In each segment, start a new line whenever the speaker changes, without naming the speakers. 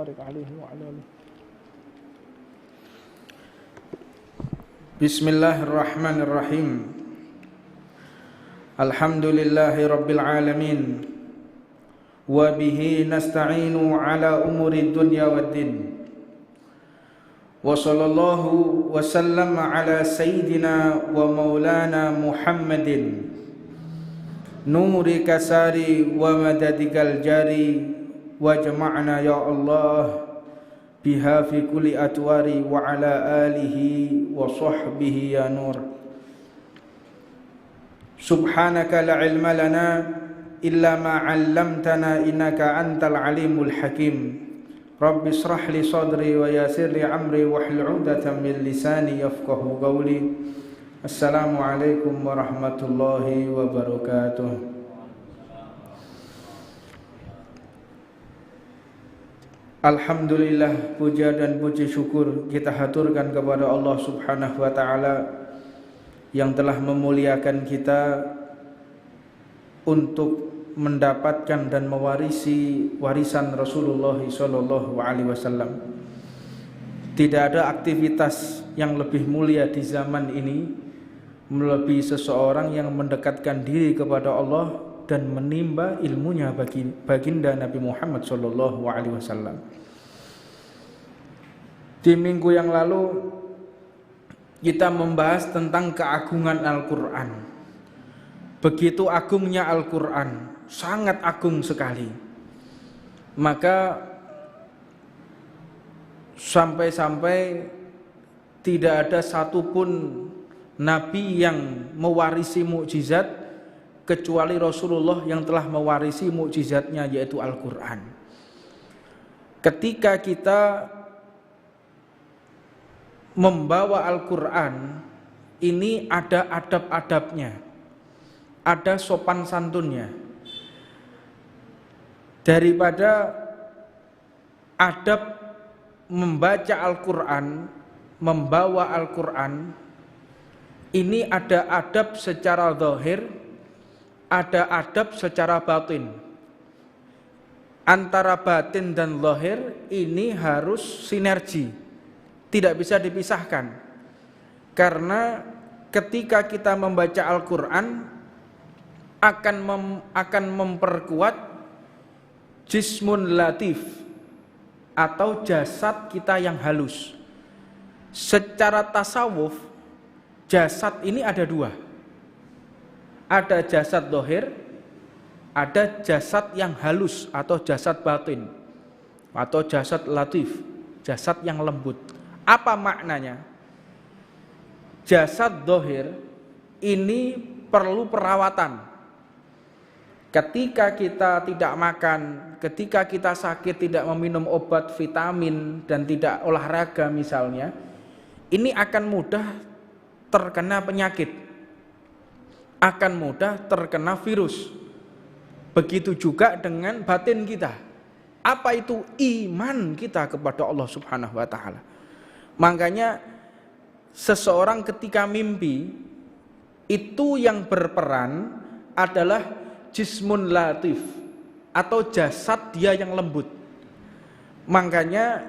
وبارك عليه وعلى آله.
Bismillahirrahmanirrahim. Alhamdulillahi rabbil alamin. Wa bihi nasta'inu ala umuri dunya waddin. Wa sallallahu wa sallama ala sayyidina wa maulana Muhammadin nuri kasari wa madadikal jari wa jama'na ya Allah biha fi kulli atwari wa ala alihi wa sahbihi ya nur. Subhanaka la ilma lana illa ma 'allamtana innaka antal alimul hakim. Rabbi israh li sadri wa yassir li amri wahlul 'uqdatam min lisani yafqahu qawli. Assalamualaikum warahmatullahi wabarakatuh. Alhamdulillah, puja dan puji syukur kita haturkan kepada Allah Subhanahu wa taala yang telah memuliakan kita untuk mendapatkan dan mewarisi warisan Rasulullah sallallahu alaihi wasallam. Tidak ada aktivitas yang lebih mulia di zaman ini melebihi seseorang yang mendekatkan diri kepada Allah dan menimba ilmunya bagi baginda Nabi Muhammad sallallahu alaihi wasallam. Di minggu yang lalu kita membahas tentang keagungan Al-Qur'an. Begitu agungnya Al-Qur'an, sangat agung sekali. Maka sampai-sampai tidak ada satupun nabi yang mewarisi mukjizat kecuali Rasulullah yang telah mewarisi mukjizatnya, yaitu Al-Qur'an. Ketika kita membawa Al-Qur'an, ini ada adab-adabnya, ada sopan santunnya. Daripada adab membaca Al-Qur'an, membawa Al-Qur'an, ini ada adab secara zahir, ada adab secara batin. Antara batin dan zahir ini harus sinergi, tidak bisa dipisahkan. Karena ketika kita membaca Al-Qur'an akan memperkuat jismun latif atau jasad kita yang halus. Secara tasawuf, jasad ini ada dua. Ada jasad zahir, ada jasad yang halus atau jasad batin, atau jasad latif, jasad yang lembut. Apa maknanya? Jasad zahir ini perlu perawatan. Ketika kita tidak makan, ketika kita sakit tidak meminum obat vitamin dan tidak olahraga misalnya, ini akan mudah terkena penyakit, akan mudah terkena virus. Begitu juga dengan batin kita. Apa itu? Iman kita kepada Allah Subhanahu wa taala. Makanya seseorang ketika mimpi itu yang berperan adalah jismun latif atau jasad dia yang lembut. Makanya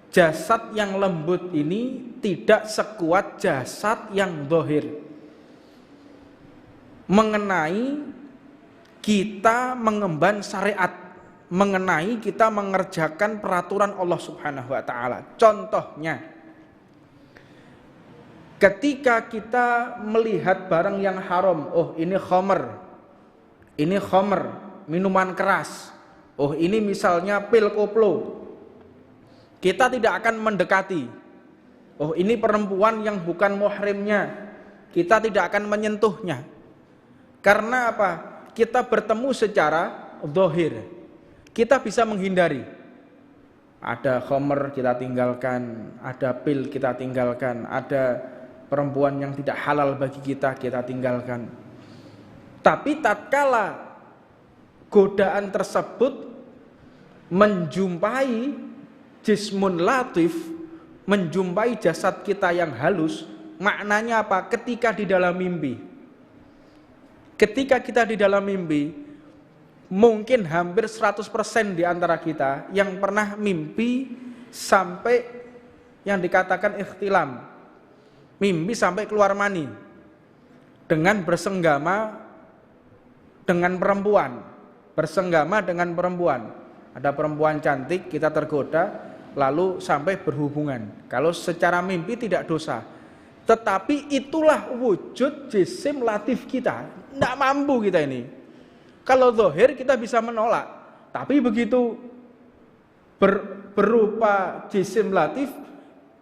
jasad yang lembut ini tidak sekuat jasad yang zahir. Mengenai kita mengemban syariat, mengenai kita mengerjakan peraturan Allah Subhanahu wa taala. Contohnya, ketika kita melihat barang yang haram, oh ini khamr, minuman keras, oh ini misalnya pil koplo, kita tidak akan mendekati. Oh ini perempuan yang bukan muhrimnya, kita tidak akan menyentuhnya. Karena apa? Kita bertemu secara zahir, kita bisa menghindari. Ada khamr kita tinggalkan, ada pil kita tinggalkan, ada perempuan yang tidak halal bagi kita tinggalkan. Tapi tatkala godaan tersebut menjumpai jismun latif, menjumpai jasad kita yang halus, maknanya apa? Ketika di dalam mimpi, ketika kita di dalam mimpi, mungkin hampir 100% di antara kita yang pernah mimpi sampai yang dikatakan ikhtilam, mimpi sampai keluar mani dengan bersenggama dengan perempuan, bersenggama dengan perempuan. Ada perempuan cantik, kita tergoda, lalu sampai berhubungan. Kalau secara mimpi tidak dosa, tetapi itulah wujud jisim latif kita. Tidak mampu kita ini. Kalau zahir kita bisa menolak, tapi begitu berupa jisim latif,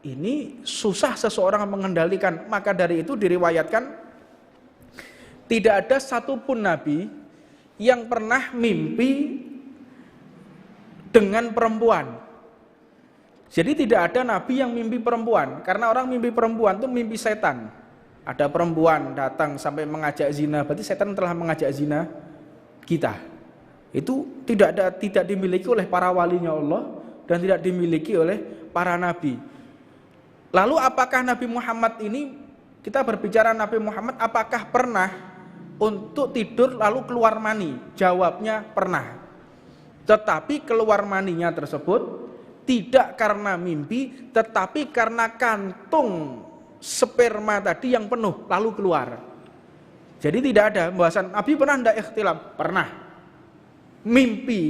ini susah seseorang mengendalikan. Maka dari itu diriwayatkan, tidak ada satupun nabi yang pernah mimpi dengan perempuan. Jadi tidak ada nabi yang mimpi perempuan, karena orang mimpi perempuan itu mimpi setan. Ada perempuan datang sampai mengajak zina, berarti setan telah mengajak zina kita. Itu tidak dimiliki oleh para walinya Allah dan tidak dimiliki oleh para nabi. Lalu apakah Nabi Muhammad ini, kita berbicara Nabi Muhammad, apakah pernah untuk tidur lalu keluar mani? Jawabnya pernah. Tetapi keluar maninya tersebut tidak karena mimpi, tetapi karena kantung sperma tadi yang penuh lalu keluar. Jadi tidak ada pembahasan Nabi pernah tidak ikhtilam? Pernah. Mimpi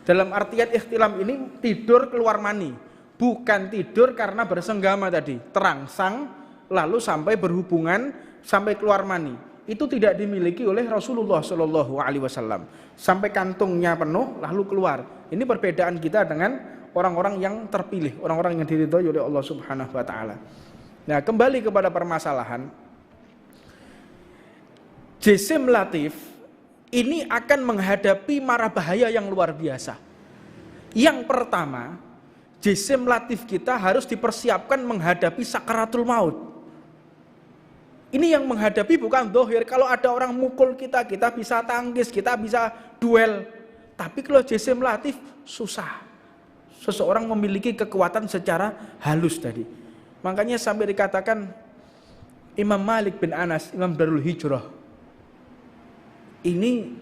dalam artian ikhtilam ini tidur keluar mani, bukan tidur karena bersenggama tadi, terangsang lalu sampai berhubungan sampai keluar mani. Itu tidak dimiliki oleh Rasulullah Shallallahu Alaihi Wasallam. Sampai kantungnya penuh lalu keluar. Ini perbedaan kita dengan orang-orang yang terpilih, orang-orang yang diridhoi oleh Allah Subhanahu Wa Taala. Nah, kembali kepada permasalahan. Jisim latif ini akan menghadapi mara bahaya yang luar biasa. Yang pertama, jisim latif kita harus dipersiapkan menghadapi sakaratul maut. Ini yang menghadapi bukan zahir. Kalau ada orang mukul kita bisa tangkis, kita bisa duel. Tapi kalau jisim latif susah. Seseorang memiliki kekuatan secara halus tadi. Makanya sampai dikatakan Imam Malik bin Anas, Imam Darul Hijrah, ini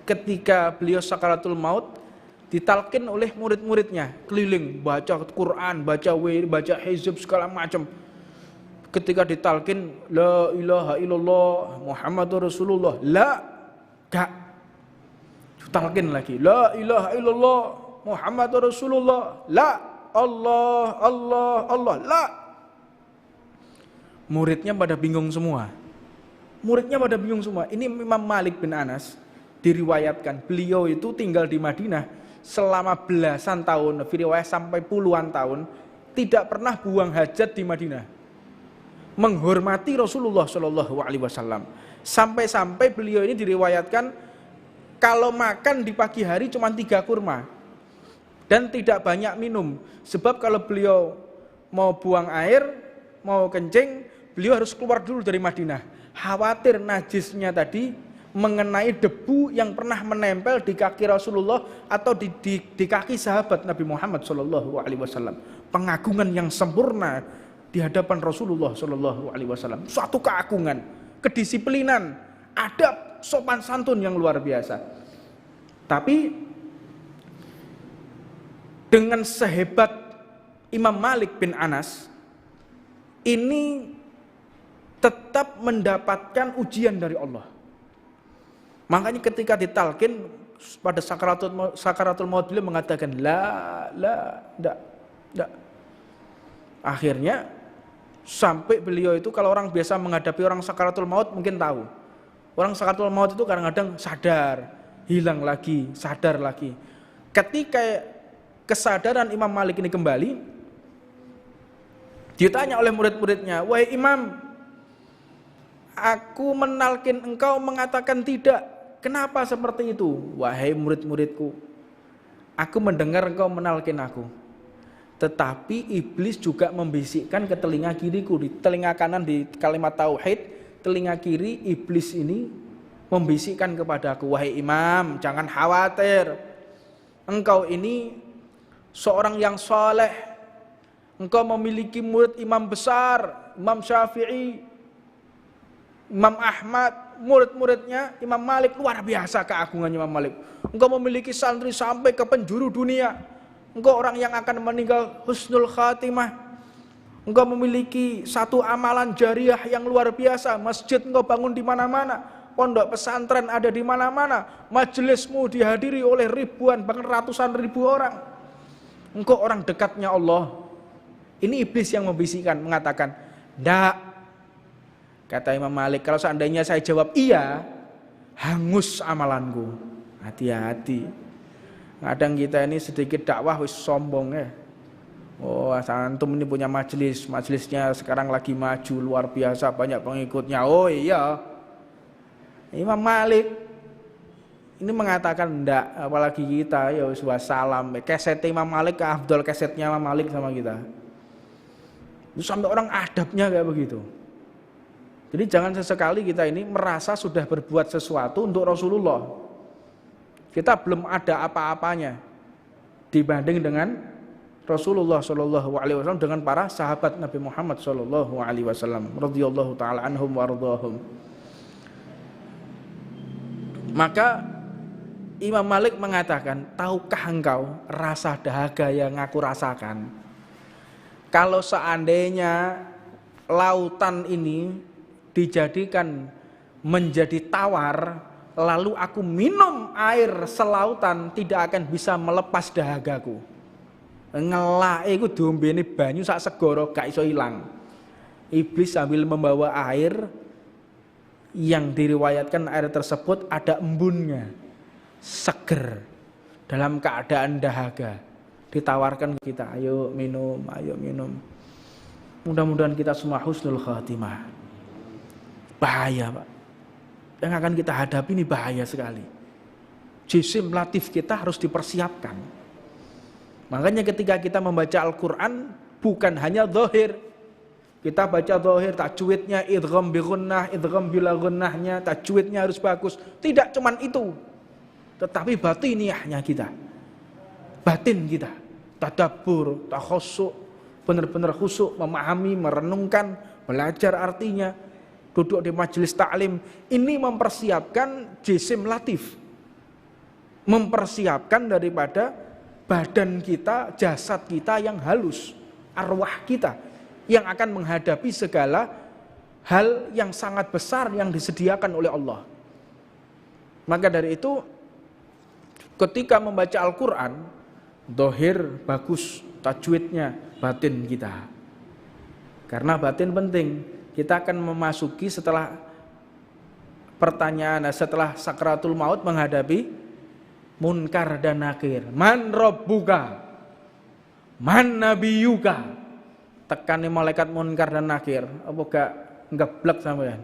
ketika beliau sakaratul maut ditalkin oleh murid-muridnya, keliling baca Quran, baca hizb segala macam. Ketika ditalkin la ilaha illallah Muhammadur Rasulullah, gak ditalkin lagi la ilaha illallah Muhammadur Rasulullah, Allah, muridnya pada bingung semua. Ini Imam Malik bin Anas diriwayatkan beliau itu tinggal di Madinah selama belasan tahun, riwayat sampai puluhan tahun, tidak pernah buang hajat di Madinah, menghormati Rasulullah Shallallahu Alaihi Wasallam. Sampai-sampai beliau ini diriwayatkan kalau makan di pagi hari cuma 3 kurma dan tidak banyak minum, sebab kalau beliau mau buang air, mau kencing, beliau harus keluar dulu dari Madinah. Khawatir najisnya tadi mengenai debu yang pernah menempel di kaki Rasulullah atau di kaki sahabat Nabi Muhammad Shallallahu Alaihi Wasallam. Pengagungan yang sempurna di hadapan Rasulullah Shallallahu Alaihi Wasallam. Suatu keagungan, kedisiplinan, adab, sopan santun yang luar biasa. Tapi dengan sehebat Imam Malik bin Anas ini tetap mendapatkan ujian dari Allah. Makanya ketika ditalkin pada sakaratul maut beliau mengatakan enggak. Akhirnya sampai beliau itu, kalau orang biasa menghadapi orang sakaratul maut mungkin tahu. Orang sakaratul maut itu kadang-kadang sadar, hilang lagi, sadar lagi. Ketika kesadaran Imam Malik ini kembali, ditanya oleh murid-muridnya, "Wahai Imam, aku menalkin engkau mengatakan tidak. Kenapa seperti itu?" "Wahai murid-muridku, aku mendengar engkau menalkin aku. Tetapi iblis juga membisikkan ke telinga kiriku." Di telinga kanan di kalimat tauhid, telinga kiri iblis ini membisikkan kepadaku, "Wahai Imam, jangan khawatir. Engkau ini seorang yang saleh. Engkau memiliki murid imam besar, Imam Syafi'i, Imam Ahmad, murid-muridnya Imam Malik, luar biasa keagungan Imam Malik. Engkau memiliki santri sampai ke penjuru dunia. Engkau orang yang akan meninggal husnul khatimah. Engkau memiliki satu amalan jariah yang luar biasa. Masjid engkau bangun di mana-mana, pondok pesantren ada di mana-mana, majelismu dihadiri oleh ribuan bahkan ratusan ribu orang. Engkau orang dekatnya Allah. Ini iblis yang membisikkan, mengatakan, "Ndak." Kata Imam Malik, kalau seandainya saya jawab iya, hangus amalanku. Hati-hati. Kadang kita ini sedikit dakwah wis sombong ya. Oh, antum ini punya majelisnya sekarang lagi maju luar biasa, banyak pengikutnya. Oh iya. Imam Malik ini mengatakan enggak, apalagi kita ya wis wassalam. Keset Imam Malik ke afdol kesetnya Imam Malik sama kita. Itu sampai orang adabnya kayak begitu. Jadi jangan sesekali kita ini merasa sudah berbuat sesuatu untuk Rasulullah. Kita belum ada apa-apanya dibanding dengan Rasulullah Shallallahu Alaihi Wasallam, dengan para sahabat Nabi Muhammad Shallallahu Alaihi Wasallam radhiyallahu taala anhum wardhahum. Maka Imam Malik mengatakan, tahukah engkau rasa dahaga yang aku rasakan? Kalau seandainya lautan ini dijadikan menjadi tawar, lalu aku minum air selautan, tidak akan bisa melepas dahagaku. Ngelake iku diombene banyu sak segara gak iso ilang. Iblis sambil membawa air yang diriwayatkan air tersebut ada embunnya, seger, dalam keadaan dahaga. Ditawarkan kita, ayo minum, ayo minum. Mudah-mudahan kita semua husnul khatimah. Bahaya Pak, yang akan kita hadapi ini bahaya sekali. Jisim latif kita harus dipersiapkan. Makanya ketika kita membaca Al-Quran, bukan hanya zahir. Kita baca zahir, tajwidnya idgham bi gunnah, idgham bila gunnahnya, tajwidnya harus bagus. Tidak cuman itu, tetapi batiniyahnya kita, batin kita, tadabbur, takhussu', benar-benar khusyuk, memahami, merenungkan, belajar artinya, duduk di majelis taklim. Ini mempersiapkan jisim latif, mempersiapkan daripada badan kita, jasad kita yang halus, arwah kita yang akan menghadapi segala hal yang sangat besar yang disediakan oleh Allah. Maka dari itu ketika membaca Al-Quran, dohir bagus, tajwidnya, batin kita, karena batin penting. Kita akan memasuki setelah pertanyaan, setelah sakratul maut, menghadapi munkar dan nakir. Man rabbuka, man nabiyuka. Tekani malaikat munkar dan nakir. Apa gak ngeblek sampean?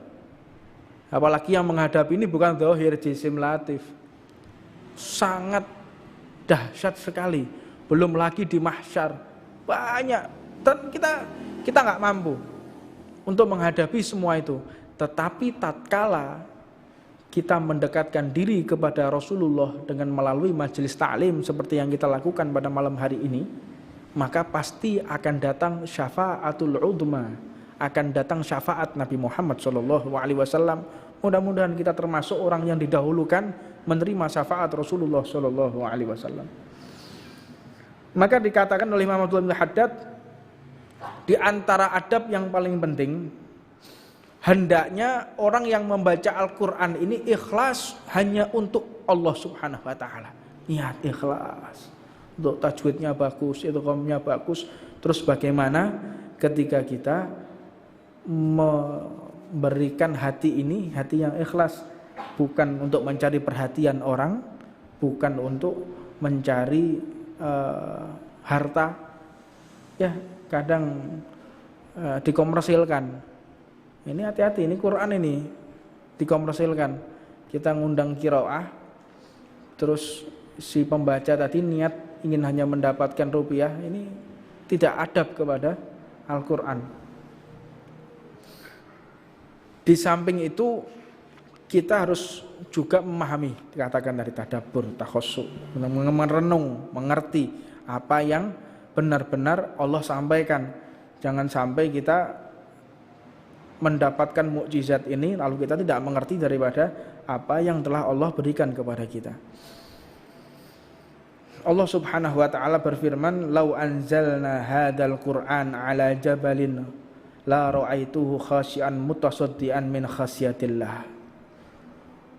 Apalagi yang menghadapi ini bukan zahir, jisim latif. Sangat dahsyat sekali. Belum lagi di mahsyar. Banyak. Dan kita nggak mampu untuk menghadapi semua itu. Tetapi tatkala kita mendekatkan diri kepada Rasulullah dengan melalui majelis ta'lim seperti yang kita lakukan pada malam hari ini, maka pasti akan datang syafa'atul udma, akan datang syafaat Nabi Muhammad SAW. Mudah-mudahan kita termasuk orang yang didahulukan menerima syafaat Rasulullah SAW. Maka dikatakan oleh Imam Abdullah bin Haddad, di antara adab yang paling penting, hendaknya orang yang membaca Al-Quran ini ikhlas hanya untuk Allah Subhanahu wa Ta'ala. Niat ikhlas, untuk tajwidnya bagus, idghamnya bagus. Terus bagaimana ketika kita memberikan hati ini, hati yang ikhlas, bukan untuk mencari perhatian orang, bukan untuk mencari harta, ya kadang dikomersilkan. Ini hati-hati, ini Quran ini dikomersilkan. Kita ngundang qiraah, terus si pembaca tadi niat ingin hanya mendapatkan rupiah, ini tidak adab kepada Al-Quran. Di samping itu kita harus juga memahami, dikatakan dari tadabbur, takhussu', merenung, mengerti apa yang benar-benar Allah sampaikan. Jangan sampai kita mendapatkan mukjizat ini lalu kita tidak mengerti daripada apa yang telah Allah berikan kepada kita. Allah Subhanahu wa taala berfirman, "Lau anzalna hadzal Qur'an 'ala jabalin la ra'aituhu khashi'an mutasaddian min khasyatillah.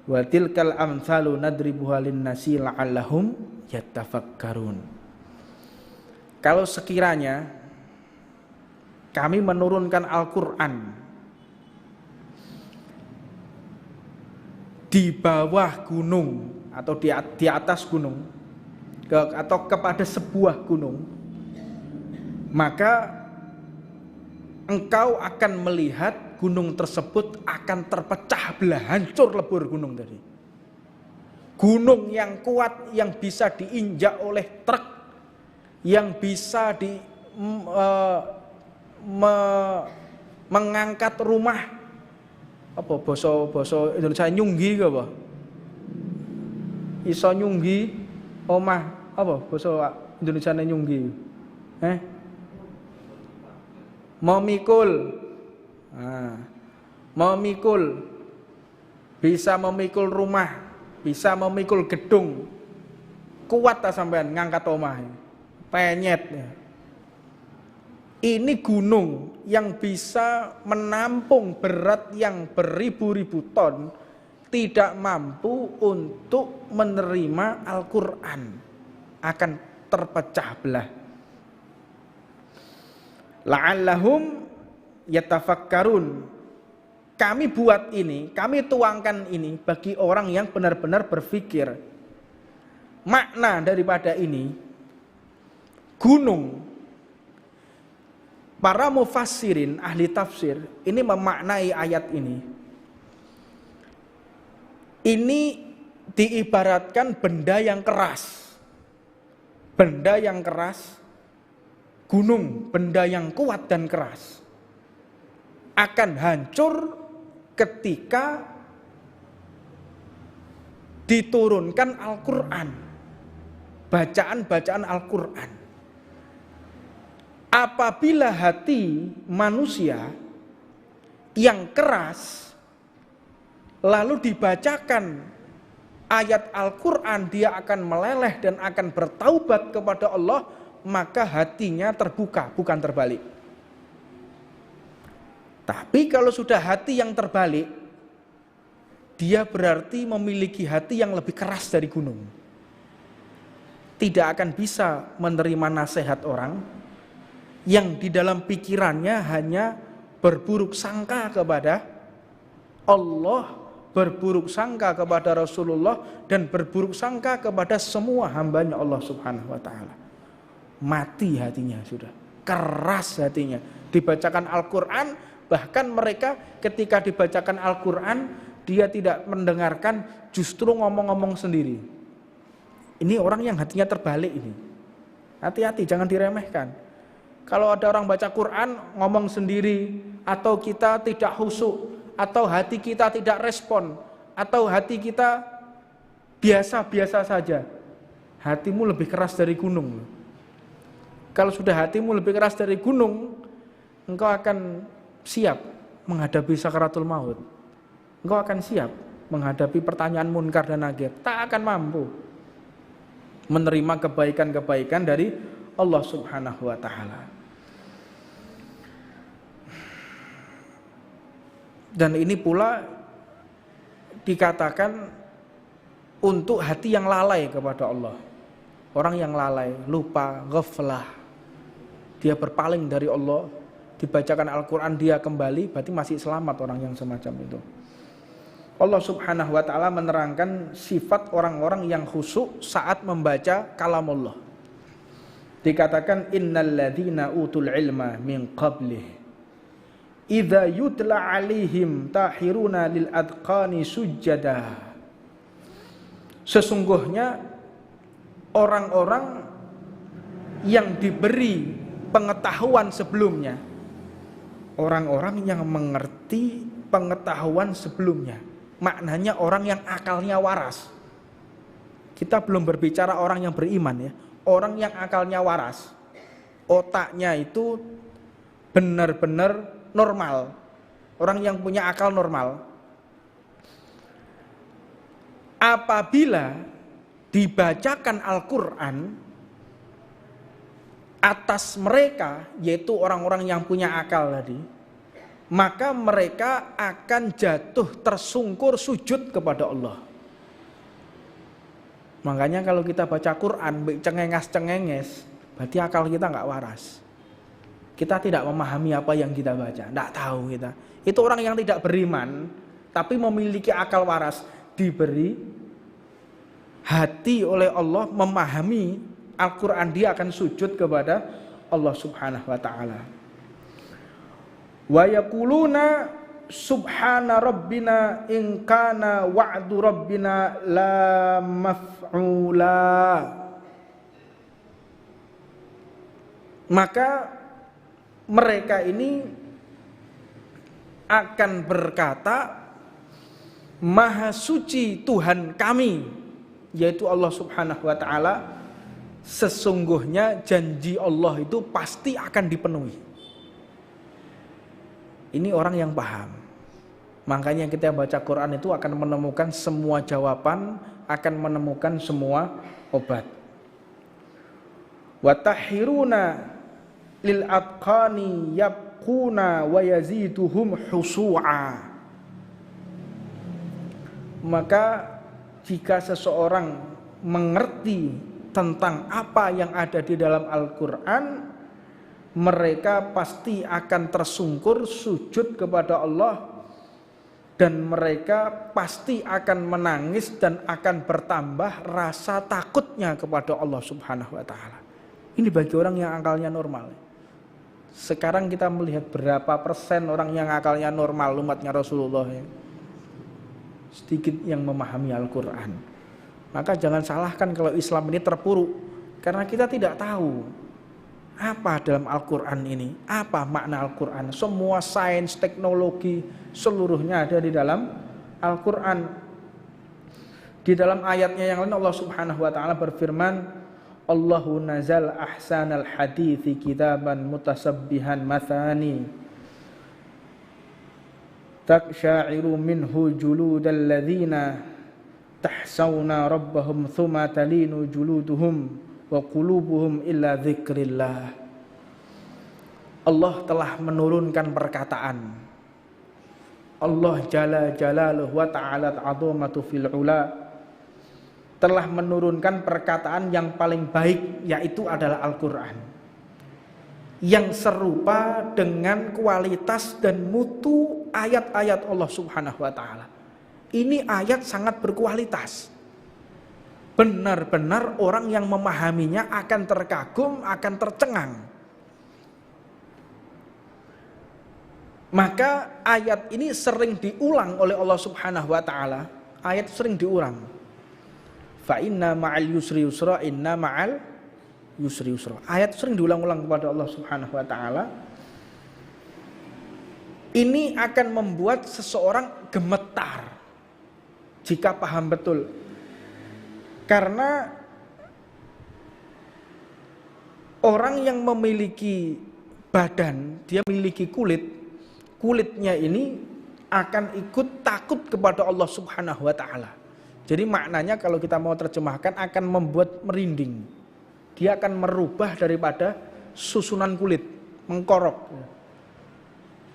Wa tilkal amsalu nadribuha lin-nasi la'allahum yattafakkarun." Kalau sekiranya kami menurunkan Al-Qur'an di bawah gunung atau di atas gunung atau kepada sebuah gunung, maka engkau akan melihat gunung tersebut akan terpecah belah, hancur lebur gunung tadi. Gunung yang kuat, yang bisa diinjak oleh truk, yang bisa mengangkat rumah. Apa basa Indonesia nyunggi ke apa? Iso nyunggi omah, apa basa Indonesia nyunggi? Memikul. Memikul. Bisa memikul rumah, bisa memikul gedung. Kuat tak sampean ngangkat omah. Penyet ya. Ini gunung yang bisa menampung berat yang beribu-ribu ton tidak mampu untuk menerima Al-Quran, akan terpecah belah. La'allahum yatafakkarun. Kami buat ini, kami tuangkan ini bagi orang yang benar-benar berpikir. Makna daripada ini, gunung, para mufassirin, ahli tafsir, ini memaknai ayat ini. Ini diibaratkan benda yang keras. Benda yang keras, gunung, benda yang kuat dan keras, akan hancur ketika diturunkan Al-Quran, bacaan-bacaan Al-Quran. Apabila hati manusia yang keras lalu dibacakan ayat Al-Quran, dia akan meleleh dan akan bertaubat kepada Allah, maka hatinya terbuka, bukan terbalik. Tapi kalau sudah hati yang terbalik, dia berarti memiliki hati yang lebih keras dari gunung. Tidak akan bisa menerima nasihat orang yang di dalam pikirannya hanya berburuk sangka kepada Allah, berburuk sangka kepada Rasulullah, dan berburuk sangka kepada semua hambanya Allah Subhanahu wa ta'ala. Mati hatinya sudah, keras hatinya. Dibacakan Al-Quran, bahkan mereka ketika dibacakan Al-Quran, dia tidak mendengarkan, justru ngomong-ngomong sendiri. Ini orang yang hatinya terbalik ini. Hati-hati, jangan diremehkan. Kalau ada orang baca Quran, ngomong sendiri, atau kita tidak khusyuk, atau hati kita tidak respon, atau hati kita biasa-biasa saja, hatimu lebih keras dari gunung. Kalau sudah hatimu lebih keras dari gunung, engkau akan siap menghadapi sakaratul maut. Engkau akan siap menghadapi pertanyaan munkar dan nakir. Tak akan mampu menerima kebaikan-kebaikan dari Allah Subhanahu wa ta'ala. Dan ini pula dikatakan untuk hati yang lalai kepada Allah. Orang yang lalai, lupa, ghaflah, dia berpaling dari Allah, dibacakan Al-Quran dia kembali, berarti masih selamat orang yang semacam itu. Allah Subhanahu wa ta'ala menerangkan sifat orang-orang yang khusyuk saat membaca kalamullah. Dikatakan innal ladzina utul ilma min qablih idza yutla alaihim tahiruna lil adqani sujada. Sesungguhnya orang-orang yang diberi pengetahuan sebelumnya, orang-orang yang mengerti pengetahuan sebelumnya, maknanya orang yang akalnya waras. Kita belum berbicara orang yang beriman ya, orang yang akalnya waras, otaknya itu benar-benar normal, orang yang punya akal normal, apabila dibacakan Al-Quran atas mereka, yaitu orang-orang yang punya akal tadi, maka mereka akan jatuh tersungkur sujud kepada Allah. Makanya kalau kita baca Quran cengenges-cengenges, berarti akal kita nggak waras. Kita tidak memahami apa yang kita baca, nggak tahu kita. Itu orang yang tidak beriman, tapi memiliki akal waras, diberi hati oleh Allah memahami Al-Quran, dia akan sujud kepada Allah Subhanahu wa ta'ala. Wa yaquluna subhana rabbina in kana wa'du rabbina la maf'ula. Maka mereka ini akan berkata, Maha suci Tuhan kami, yaitu Allah Subhanahu wa ta'ala, sesungguhnya janji Allah itu pasti akan dipenuhi. Ini orang yang paham. Makanya kita baca Quran itu akan menemukan semua jawaban, akan menemukan semua obat. Wa tahiruna lil atqani yabquna wa yaziduhum husu'a. Maka jika seseorang mengerti tentang apa yang ada di dalam Al-Quran, mereka pasti akan tersungkur sujud kepada Allah, dan mereka pasti akan menangis dan akan bertambah rasa takutnya kepada Allah Subhanahu wa ta'ala. Ini bagi orang yang akalnya normal. Sekarang kita melihat berapa persen orang yang akalnya normal umatnya Rasulullah ya? Sedikit yang memahami Al-Quran. Maka jangan salahkan kalau Islam ini terpuruk, karena kita tidak tahu apa dalam Al-Quran ini, apa makna Al-Quran. Semua sains, teknologi, seluruhnya ada di dalam Al-Quran. Di dalam ayatnya yang lain Allah Subhanahu wa ta'ala berfirman, Allahu nazal ahsanal hadithi kitaban mutasabbihan mathani taksha'iru minhu juludal ladzina tahsawna rabbahum thumma talinu juluduhum wa qulubuhum illa dzikrillah. Allah telah menurunkan perkataan. Allah jalla jalaluhu wa ta'ala azamatu fil ula telah menurunkan perkataan yang paling baik, yaitu adalah Al-Quran, yang serupa dengan kualitas dan mutu ayat-ayat Allah Subhanahu wa ta'ala. Ini ayat sangat berkualitas. Benar-benar orang yang memahaminya akan terkagum, akan tercengang. Maka ayat ini sering diulang oleh Allah Subhanahu wa ta'ala. Ayat sering diulang. Fa inna ma'al yusri yusra, inna ma'al yusri yusra. Ayat sering diulang-ulang kepada Allah Subhanahu wa ta'ala. Ini akan membuat seseorang gemetar jika paham betul. Karena orang yang memiliki badan, dia memiliki kulit, kulitnya ini akan ikut takut kepada Allah Subhanahu wa ta'ala. Jadi maknanya kalau kita mau terjemahkan akan membuat merinding. Dia akan merubah daripada susunan kulit, mengkorok.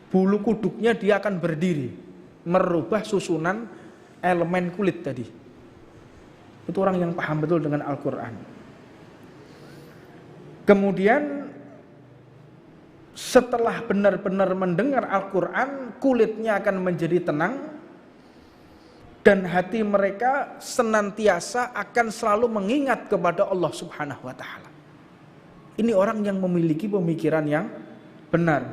Bulu kuduknya dia akan berdiri, merubah susunan elemen kulit tadi. Itu orang yang paham betul dengan Al-Quran. Kemudian setelah benar-benar mendengar Al-Quran, kulitnya akan menjadi tenang, dan hati mereka senantiasa akan selalu mengingat kepada Allah Subhanahu wa ta'ala. Ini orang yang memiliki pemikiran yang benar.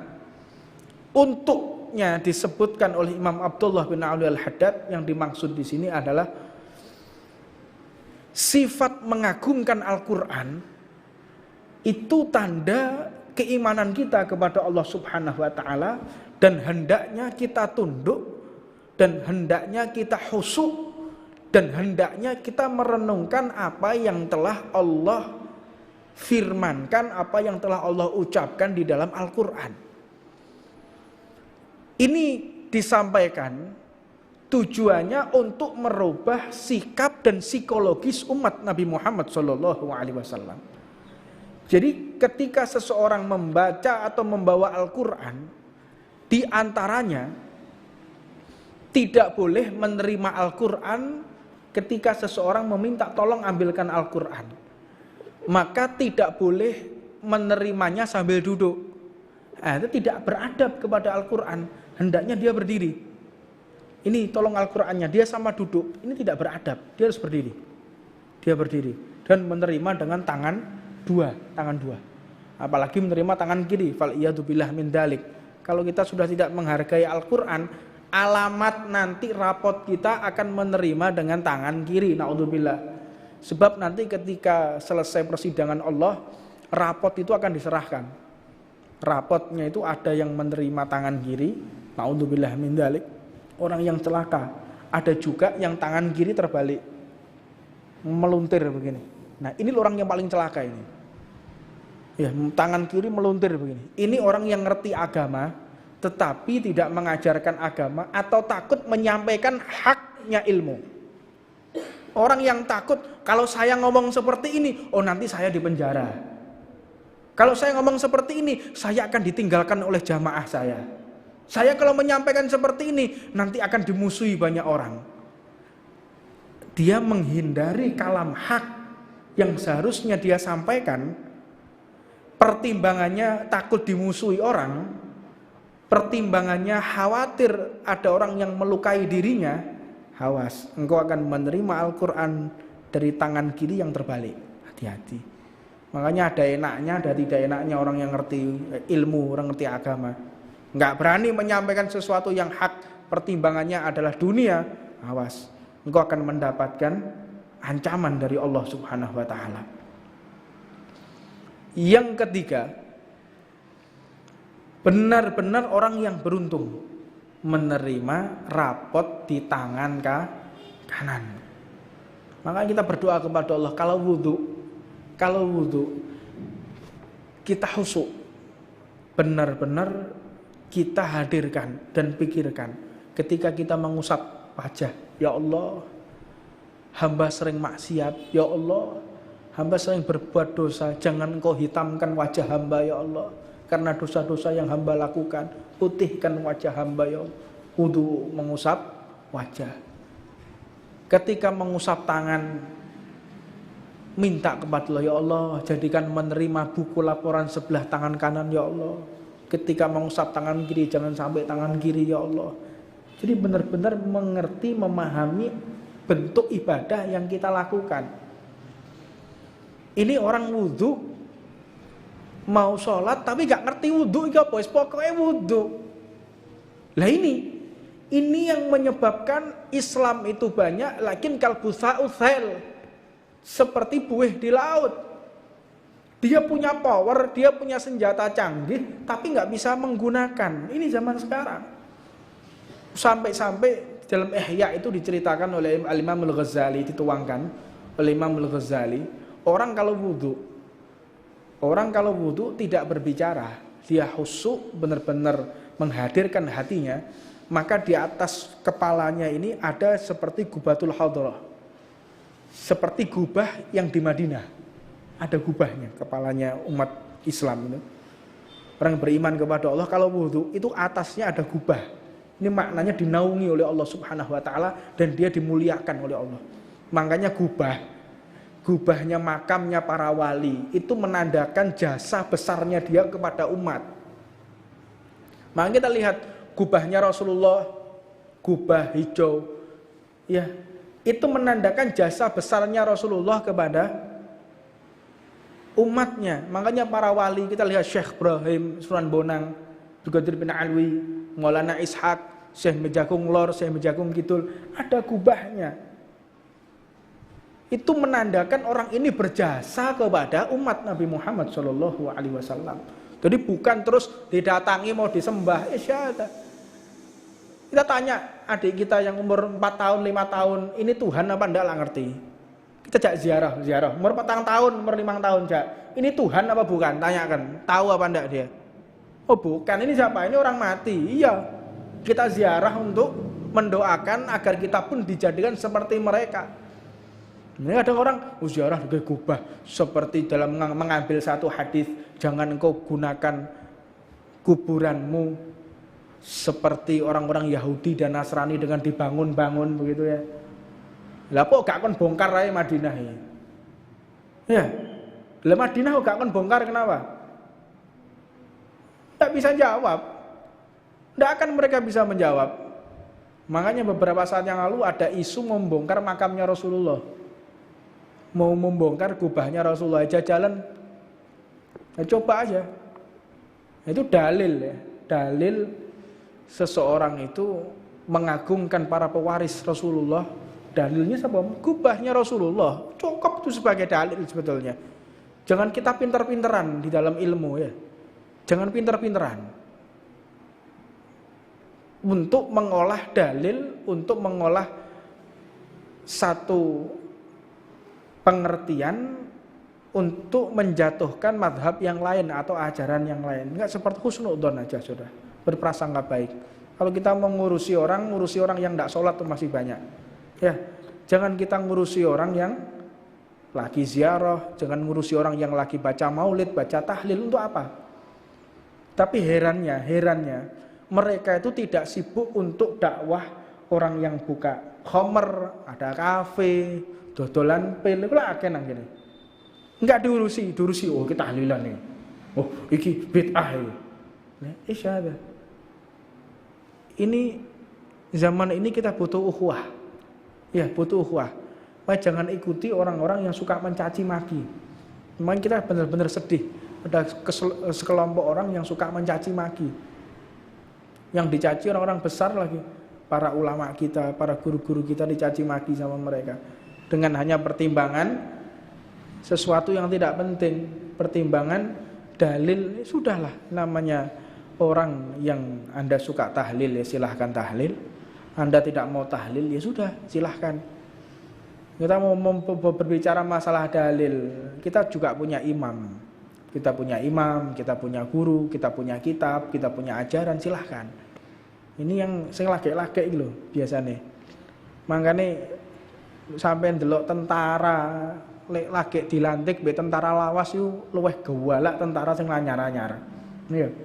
Untuknya disebutkan oleh Imam Abdullah bin Ali al-Haddad, yang dimaksud di sini adalah sifat mengagungkan Al-Quran itu tanda keimanan kita kepada Allah Subhanahu wa ta'ala, dan hendaknya kita tunduk, dan hendaknya kita khusyuk, dan hendaknya kita merenungkan apa yang telah Allah firmankan, apa yang telah Allah ucapkan di dalam Al-Quran. Ini disampaikan tujuannya untuk merubah sikap dan psikologis umat Nabi Muhammad SAW. Jadi ketika seseorang membaca atau membawa Al-Quran, di antaranya tidak boleh menerima Al-Quran ketika seseorang meminta tolong ambilkan Al-Quran. Maka tidak boleh menerimanya sambil duduk. Itu tidak beradab kepada Al-Quran. Hendaknya dia berdiri. Ini tolong Al-Qurannya, dia sama duduk. Ini tidak beradab, dia harus berdiri. Dia berdiri dan menerima dengan tangan dua. Apalagi menerima tangan kiri. Fal iyadu billah min dalik. Kalau kita sudah tidak menghargai Al-Quran, alamat nanti rapot kita akan menerima dengan tangan kiri. Naudzubillah. Sebab nanti ketika selesai persidangan Allah, rapot itu akan diserahkan. Rapotnya itu ada yang menerima tangan kiri, naudzubillah min dzalik, orang yang celaka. Ada juga yang tangan kiri terbalik, meluntir begini. Nah, ini orang yang paling celaka ini. Ya, tangan kiri meluntir begini. Ini orang yang ngerti agama, tetapi tidak mengajarkan agama atau takut menyampaikan haknya ilmu. Orang yang takut, kalau saya ngomong seperti ini, oh nanti saya di penjara. Kalau saya ngomong seperti ini, saya akan ditinggalkan oleh jamaah saya. Saya kalau menyampaikan seperti ini, nanti akan dimusuhi banyak orang. Dia menghindari kalam hak yang seharusnya dia sampaikan. Pertimbangannya takut dimusuhi orang. Pertimbangannya khawatir ada orang yang melukai dirinya. Awas, engkau akan menerima Al-Quran dari tangan kiri yang terbalik. Hati-hati. Makanya ada enaknya, ada tidak enaknya orang yang ngerti ilmu, orang ngerti agama. Nggak berani menyampaikan sesuatu yang hak, pertimbangannya adalah dunia. Awas, engkau akan mendapatkan ancaman dari Allah Subhanahu wa Ta'ala. Yang ketiga, benar-benar orang yang beruntung menerima rapot di tangan kanan. Maka kita berdoa kepada Allah, kalau wudhu kita khusyuk, benar-benar kita hadirkan dan pikirkan ketika kita mengusap wajah. Ya Allah, hamba sering maksiat. Ya Allah, hamba sering berbuat dosa. Jangan Engkau hitamkan wajah hamba ya Allah, karena dosa-dosa yang hamba lakukan. Putihkan wajah hamba ya Allah. Wudhu mengusap wajah. Ketika mengusap tangan, minta kepada Allah, ya Allah, jadikan menerima buku laporan sebelah tangan kanan ya Allah. Ketika mengusap tangan kiri, jangan sampai tangan kiri ya Allah. Jadi benar-benar mengerti, memahami bentuk ibadah yang kita lakukan. Ini orang wudhu, mau sholat tapi gak ngerti wudhu, pokoknya wudhu. Lah ini yang menyebabkan Islam itu banyak, lakin kalbusa'u thail, seperti buih di laut. Dia punya power, dia punya senjata canggih, tapi nggak bisa menggunakan. Ini zaman sekarang. Sampai-sampai dalam Ihya itu diceritakan oleh Imam Al-Ghazali, dituangkan oleh Imam Al-Ghazali, orang kalau wudhu tidak berbicara, dia khusyuk, benar-benar menghadirkan hatinya, maka di atas kepalanya ini ada seperti gubatul hadrah, seperti gubah yang di Madinah. Ada gubahnya, kepalanya umat Islam itu. Orang beriman kepada Allah kalau wudhu itu atasnya ada gubah. Ini maknanya dinaungi oleh Allah Subhanahu wa Ta'ala dan dia dimuliakan oleh Allah. Makanya gubahnya makamnya para wali itu menandakan jasa besarnya dia kepada umat. Maka kita lihat gubahnya Rasulullah, gubah hijau, ya, itu menandakan jasa besarnya Rasulullah kepada umatnya. Makanya para wali, kita lihat Syekh Ibrahim Suran Bonang, Abdul bin Alwi, Maulana Ishaq, Syekh Mejakung Lor, Syekh Mejakung Kidul, ada gubahnya. Itu menandakan orang ini berjasa kepada umat Nabi Muhammad SAW. Jadi bukan terus didatangi mau disembah. Syahada. Kita tanya adik kita yang umur 4 tahun, 5 tahun, ini Tuhan apa enggak lah ngerti. Kita jak ziarah, umur 4 tahun, umur 5 tahun jak. Ini Tuhan apa bukan? Tanyakan, tahu apa enggak dia? Oh bukan, ini siapa? Ini orang mati. Iya. Kita ziarah untuk mendoakan agar kita pun dijadikan seperti mereka. Ini ada orang ziarah ke kubah seperti dalam mengambil satu hadis, jangan engkau gunakan kuburanmu seperti orang-orang Yahudi dan Nasrani dengan dibangun-bangun begitu ya. Lah kok gak kon bongkar ae Madinah ya? Ya. Lah Madinah kok gak kon bongkar kenapa? Tak bisa jawab. Tidak akan mereka bisa menjawab. Makanya beberapa saat yang lalu ada isu membongkar makamnya Rasulullah. Mau membongkar kubahnya Rasulullah aja jalan. Nah, coba aja. Itu dalil ya. Dalil seseorang itu mengagungkan para pewaris Rasulullah. Dalilnya apa? Kubahnya Rasulullah. Cukup itu sebagai dalil sebetulnya. Jangan kita pinter-pinteran di dalam ilmu ya. Jangan pinter-pinteran. Untuk mengolah dalil, untuk mengolah satu pengertian untuk menjatuhkan madhab yang lain atau ajaran yang lain. Enggak seperti husnudzon aja sudah, berprasangka baik. Kalau kita mengurusi orang yang tidak sholat itu masih banyak. Ya, jangan kita ngurusi orang yang lagi ziarah, jangan ngurusi orang yang lagi baca maulid, baca tahlil, untuk apa? Tapi herannya mereka itu tidak sibuk untuk dakwah orang yang buka khamr, ada kafe, dodolan pil, itu lah akeh nang kene. Enggak diurusi, oh kita tahlilan nih. Oh, iki bid'ah iki. Nah, isyada. Ini zaman ini kita butuh ukhuwah. Ya, butuh ukhuwah. Jangan ikuti orang-orang yang suka mencaci maki. Memang kita benar-benar sedih. Ada sekelompok orang yang suka mencaci maki. Yang dicaci orang-orang besar lagi, para ulama kita, para guru-guru kita dicaci maki sama mereka dengan hanya pertimbangan sesuatu yang tidak penting, pertimbangan dalil. Sudahlah, namanya orang yang Anda suka tahlil ya silahkan tahlil, Anda tidak mau tahlil ya sudah silahkan. Kita mau berbicara masalah dalil, kita juga punya imam, kita punya guru, kita punya kitab, kita punya ajaran, silahkan. Ini yang sing lagek-lagek iki lho biasane. Mangkane sampai ndelok tentara lek lagek dilantik mbek tentara lawas iku luwih gewalak tentara sing anyar-anyar. Iya.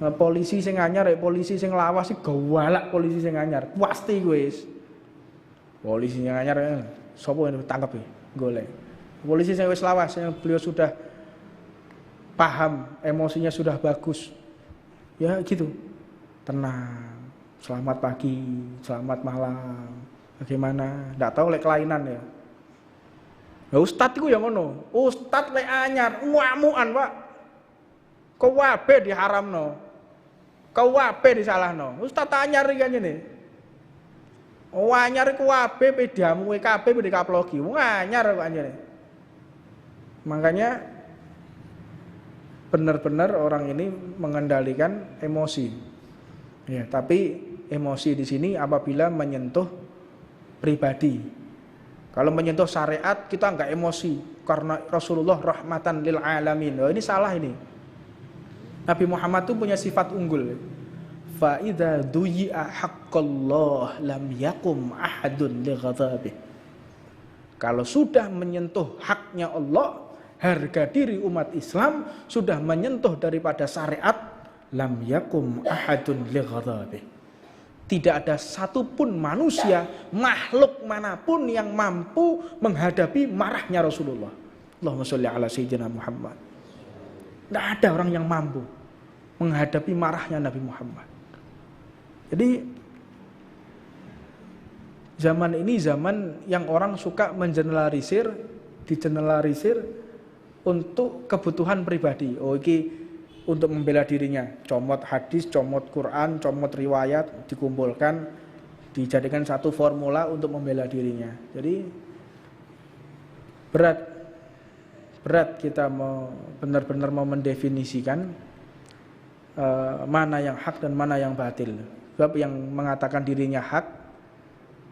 Nah, polisi sing anyar polisi sing lawas iki gewalak polisi sing anyar. Pasti kuwi wis. Polisi sing anyar sapa yang ditangkap iki? Golek. Polisi sing wis lawas yang beliau sudah paham, emosinya sudah bagus. Ya gitu. Tenang, selamat pagi, selamat malam, bagaimana? Nggak tahu lek kelainan ya. Nah, ustad itu yang ngono, ustad lek anyar, muamuan pak, kau wabe diharamno, kau wabe disalahno, ustad anyar iki nih. Oh anyar iku wabe pe diamu kabeh pe dikaplogi, anyar kok anyar. Makanya benar-benar orang ini mengendalikan emosi. Ya, tapi emosi di sini apabila menyentuh pribadi. Kalau menyentuh syariat kita enggak emosi karena Rasulullah rahmatan lil alamin. Oh, ini salah ini. Nabi Muhammad itu punya sifat unggul. Fa idza duyi'a haqqallah lam yakum ahadun li ghadabih. Kalau sudah menyentuh haknya Allah, harga diri umat Islam sudah menyentuh daripada syariat, lam yakum ahadun li ghadabih. Tidak ada satupun manusia, makhluk manapun yang mampu menghadapi marahnya Rasulullah. Allahumma sholli ala sayyidina Muhammad. Tidak ada orang yang mampu menghadapi marahnya Nabi Muhammad. Jadi zaman ini zaman yang orang suka digeneralisir untuk kebutuhan pribadi. Oh iki untuk membela dirinya, comot hadis, comot Quran, comot riwayat, dikumpulkan, dijadikan satu formula untuk membela dirinya. Jadi berat kita mau benar-benar mau mendefinisikan mana yang hak dan mana yang batil. Sebab yang mengatakan dirinya hak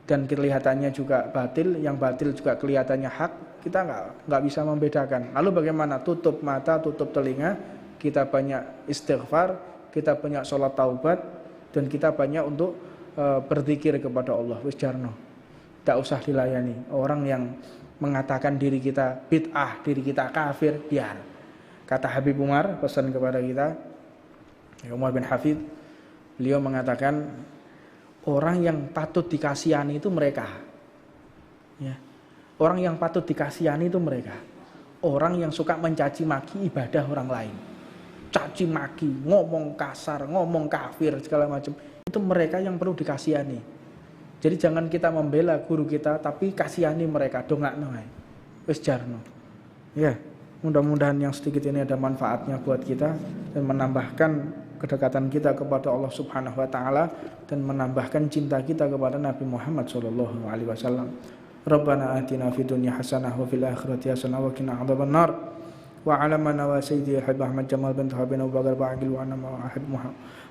dan kelihatannya juga batil, yang batil juga kelihatannya hak, kita nggak bisa membedakan. Lalu bagaimana? Tutup mata, tutup telinga. Kita banyak istighfar, kita banyak sholat taubat, dan kita banyak untuk berzikir kepada Allah. Wis jarno, tidak usah dilayani orang yang mengatakan diri kita bid'ah, diri kita kafir, biar. Kata Habib Umar, pesan kepada kita, Umar bin Hafid, beliau mengatakan orang yang patut dikasihani itu mereka, ya. Orang yang patut dikasihani itu mereka, orang yang suka mencaci maki ibadah orang lain, caci maki, ngomong kasar, ngomong kafir segala macam, itu mereka yang perlu dikasihani. Jadi jangan kita membela guru kita, tapi kasihani mereka, dongakno ae. Wis jarno. Ya, mudah-mudahan yang sedikit ini ada manfaatnya buat kita dan menambahkan kedekatan kita kepada Allah Subhanahu wa taala dan menambahkan cinta kita kepada Nabi Muhammad sallallahu alaihi wasallam. Rabbana atina fid dunya hasanah wa fil akhirati hasanah wa qina adzabannar. Wa ala man wa sayyidi Habib Ahmad Jamal bin Thabin Abu Bakar Ba'il wa ana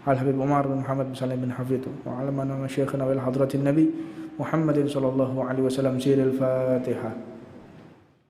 Al-Habib Umar bin Muhammad bin Salim bin Hafidh wa ala man wa syekhana wal hadratin Nabi Muhammadin sallallahu alaihi wasallam. Siril Fatihah.